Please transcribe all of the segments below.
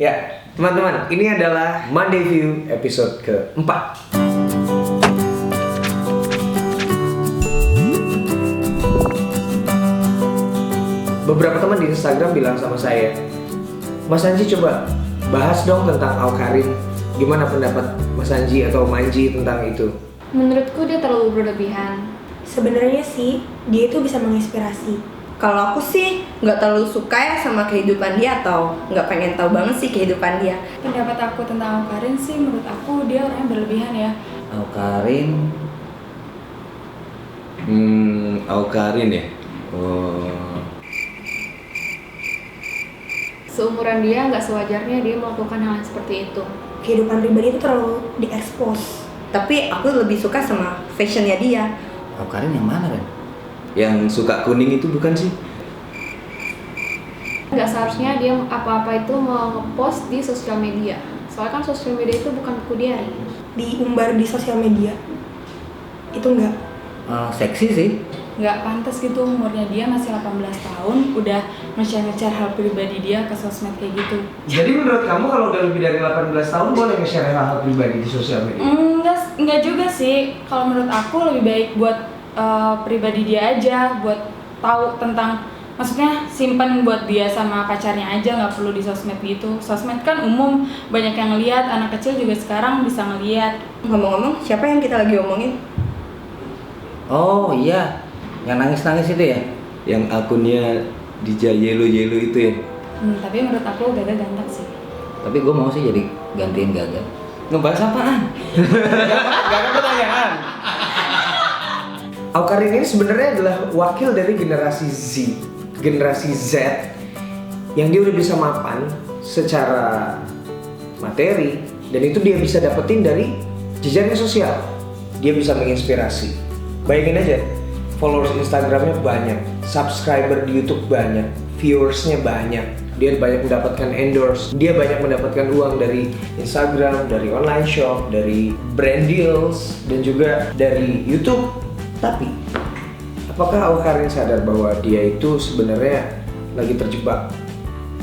Ya, teman-teman, ini adalah Monday View episode keempat. Beberapa teman di Instagram bilang sama saya, Mas Anji coba bahas dong tentang Awkarin. Gimana pendapat Mas Anji atau Manji tentang itu? Menurutku dia terlalu berlebihan. Sebenarnya sih, dia itu bisa menginspirasi. Kalau aku sih nggak terlalu suka ya sama kehidupan dia atau nggak pengen tahu banget sih kehidupan dia. Pendapat aku tentang Awkarin sih, menurut aku dia orangnya berlebihan ya. Awkarin ya? Oh. Seumuran dia nggak sewajarnya dia melakukan hal yang seperti itu. Kehidupan pribadi itu terlalu diekspos. Tapi aku lebih suka sama fashionnya dia. Awkarin yang mana kan? Yang suka kuning itu bukan sih? Nggak seharusnya dia apa-apa itu mau ngepost di sosial media. Soalnya kan sosial media itu bukan buku diary. Diumbar di sosial media. Itu enggak. Seksi sih. Nggak pantas gitu, umurnya dia masih 18 tahun, udah nge-share hal pribadi dia ke sosmed kayak gitu. Jadi menurut kamu kalau udah lebih dari 18 tahun boleh nge-share hal-hal pribadi di sosial media? Enggak juga sih. Kalau menurut aku lebih baik buat pribadi dia aja, buat tahu tentang, maksudnya simpan buat dia sama pacarnya aja, nggak perlu di sosmed gitu. Sosmed kan umum, banyak yang ngeliat, anak kecil juga sekarang bisa ngeliat. Ngomong-ngomong, siapa yang kita lagi omongin? Oh iya, yang nangis-nangis itu ya? Yang akunnya Yelo itu ya? Tapi menurut aku Gaga ganteng sih. Tapi gue mau sih jadi gantiin Gaga. Ngebahas apaan? Gak ada pertanyaan. Awkarin ini sebenarnya adalah wakil dari generasi Z yang dia udah bisa mapan secara materi, dan itu dia bisa dapetin dari jejaring sosial. Dia bisa menginspirasi. Bayangin aja, followers Instagramnya banyak, subscriber di YouTube banyak, viewersnya banyak, dia banyak mendapatkan endorse, dia banyak mendapatkan uang dari Instagram, dari online shop, dari brand deals, dan juga dari YouTube. Tapi, apakah Awkarin sadar bahwa dia itu sebenarnya lagi terjebak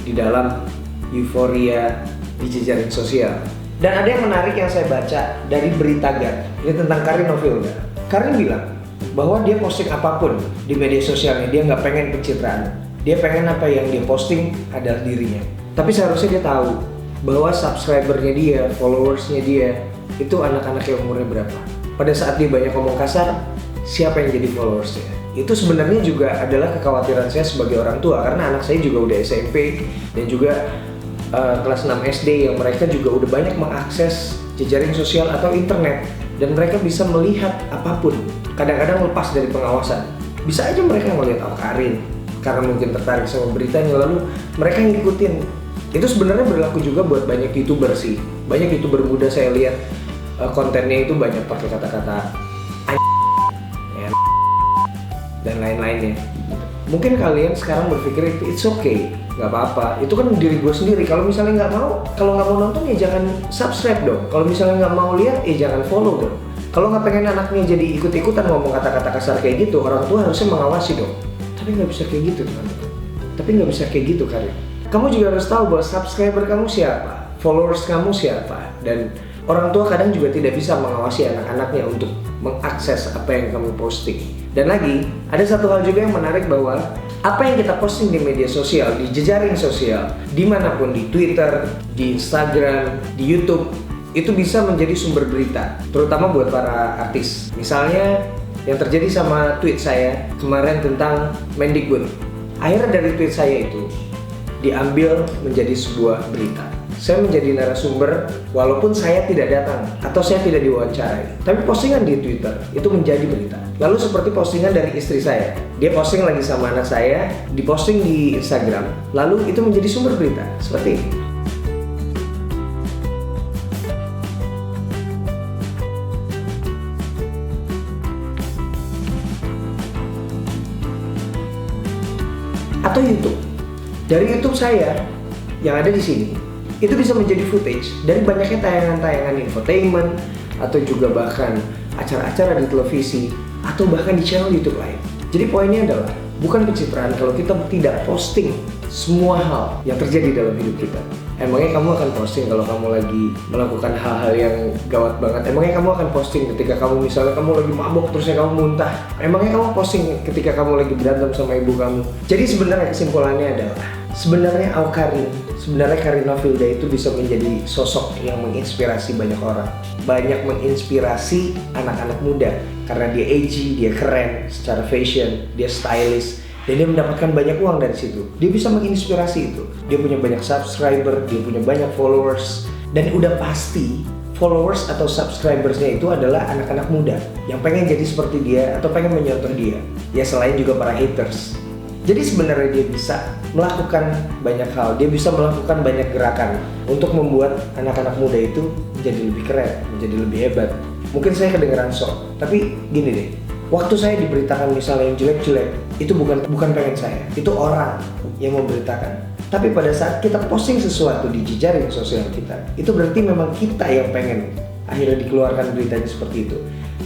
di dalam euforia di jejaring sosial? Dan ada yang menarik yang saya baca dari berita GAT, ini tentang Karin Novilda. Karin bilang bahwa dia posting apapun di media sosialnya, dia nggak pengen pencitraan. Dia pengen apa yang dia posting adalah dirinya. Tapi seharusnya dia tahu bahwa subscribernya dia, followersnya dia, itu anak-anak yang umurnya berapa. Pada saat dia banyak ngomong kasar, siapa yang jadi followersnya? Itu sebenarnya juga adalah kekhawatiran saya sebagai orang tua, karena anak saya juga udah SMP dan juga kelas 6 SD, yang mereka juga udah banyak mengakses jejaring sosial atau internet, dan mereka bisa melihat apapun. Kadang-kadang lepas dari pengawasan. Bisa aja mereka ngelihat Awkarin karena mungkin tertarik sama beritanya, lalu mereka ngikutin. Itu sebenarnya berlaku juga buat banyak YouTuber sih. Banyak YouTuber muda saya lihat kontennya itu banyak pakai kata-kata dan lain-lainnya. Mungkin kalian sekarang berpikir itu it's okay, nggak apa-apa. Itu kan diri gue sendiri. Kalau misalnya nggak mau, kalau nggak mau nonton ya jangan subscribe dong. Kalau misalnya nggak mau lihat ya jangan follow dong. Kalau nggak pengen anaknya jadi ikut-ikutan ngomong kata-kata kasar kayak gitu, orang tua harusnya mengawasi dong. Tapi nggak bisa kayak gitu, teman-teman. Tapi nggak bisa kayak gitu, Karin. Kamu juga harus tahu bahwa subscriber kamu siapa, followers kamu siapa, dan orang tua kadang juga tidak bisa mengawasi anak-anaknya untuk mengakses apa yang kamu posting. Dan lagi, ada satu hal juga yang menarik, bahwa apa yang kita posting di media sosial, di jejaring sosial, dimanapun, di Twitter, di Instagram, di YouTube, itu bisa menjadi sumber berita, terutama buat para artis. Misalnya yang terjadi sama tweet saya kemarin tentang Mendikbud. Akhirnya dari tweet saya itu diambil menjadi sebuah berita. Saya menjadi narasumber walaupun saya tidak datang atau saya tidak diwawancarai. Tapi postingan di Twitter itu menjadi berita. Lalu seperti postingan dari istri saya. Dia posting lagi sama anak saya, diposting di Instagram, lalu itu menjadi sumber berita. Seperti ini. Atau YouTube. Dari YouTube saya yang ada di sini, itu bisa menjadi footage dari banyaknya tayangan-tayangan infotainment, atau juga bahkan acara-acara di televisi, atau bahkan di channel YouTube lain. Jadi poinnya adalah, bukan pencitraan kalau kita tidak posting semua hal yang terjadi dalam hidup kita. Emangnya kamu akan posting kalau kamu lagi melakukan hal-hal yang gawat banget? Emangnya kamu akan posting ketika kamu misalnya kamu lagi mabok terusnya kamu muntah? Emangnya kamu posting ketika kamu lagi berantem sama ibu kamu? Jadi sebenarnya kesimpulannya adalah sebenarnya Awkarin, sebenarnya Karin Filda itu bisa menjadi sosok yang menginspirasi banyak orang. Banyak menginspirasi anak-anak muda karena dia edgy, dia keren secara fashion, dia stylish, dan dia mendapatkan banyak uang dari situ. Dia bisa menginspirasi itu. Dia punya banyak subscriber, dia punya banyak followers, dan udah pasti followers atau subscribersnya itu adalah anak-anak muda yang pengen jadi seperti dia atau pengen menyontoh dia. Ya selain juga para haters. Jadi sebenarnya dia bisa melakukan banyak hal, dia bisa melakukan banyak gerakan untuk membuat anak-anak muda itu menjadi lebih keren, menjadi lebih hebat. Mungkin saya kedengeran sok, tapi gini deh, waktu saya diberitakan misalnya yang jelek-jelek, itu bukan pengen saya, itu orang yang memberitakan. Tapi pada saat kita posting sesuatu di jejaring sosial kita, itu berarti memang kita yang pengen akhirnya dikeluarkan beritanya seperti itu.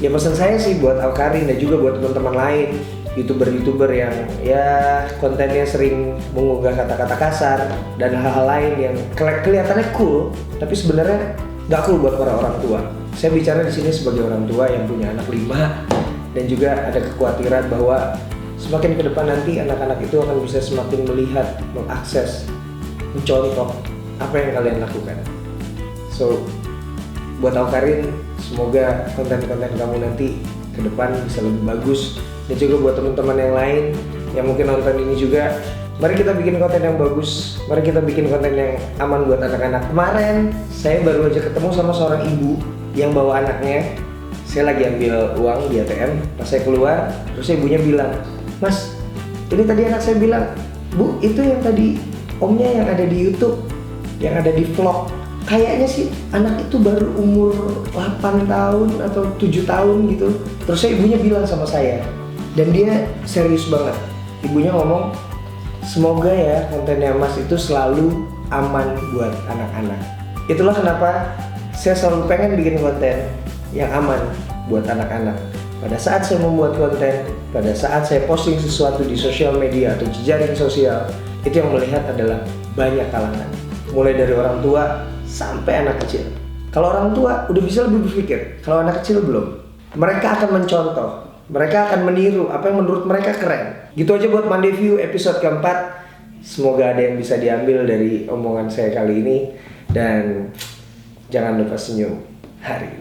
Ya pesan saya sih buat Awkarin dan juga buat teman-teman lain, YouTuber yang ya kontennya sering mengunggah kata-kata kasar dan hal-hal lain yang kelihatannya cool, tapi sebenarnya nggak cool buat para orang tua. Saya bicara di sini sebagai orang tua yang punya anak 5 dan juga ada kekhawatiran bahwa semakin ke depan nanti anak-anak itu akan bisa semakin melihat, mengakses, mencontoh apa yang kalian lakukan. So, buat Awkarin, semoga konten-konten kamu nanti ke depan bisa lebih bagus. Dan juga buat teman-teman yang lain yang mungkin nonton ini juga, mari kita bikin konten yang bagus, mari kita bikin konten yang aman buat anak-anak. Kemarin saya baru aja ketemu sama seorang ibu yang bawa anaknya. Saya lagi ambil uang di ATM, pas saya keluar, terus ibunya bilang, "Mas, ini tadi anak saya bilang, Bu, itu yang tadi omnya yang ada di YouTube, yang ada di vlog. Kayaknya sih anak itu baru umur 8 tahun atau 7 tahun gitu." Terus ibunya bilang sama saya, dan dia serius banget. Ibunya ngomong, "Semoga ya kontennya Mas itu selalu aman buat anak-anak." Itulah kenapa saya selalu pengen bikin konten yang aman buat anak-anak. Pada saat saya membuat konten, pada saat saya posting sesuatu di sosial media atau jejaring sosial, itu yang melihat adalah banyak kalangan. Mulai dari orang tua sampai anak kecil. Kalau orang tua udah bisa lebih berpikir, kalau anak kecil belum. Mereka akan mencontoh, mereka akan meniru apa yang menurut mereka keren. Gitu aja buat Monday View episode keempat. Semoga ada yang bisa diambil dari omongan saya kali ini. Dan jangan lupa senyum hari ini.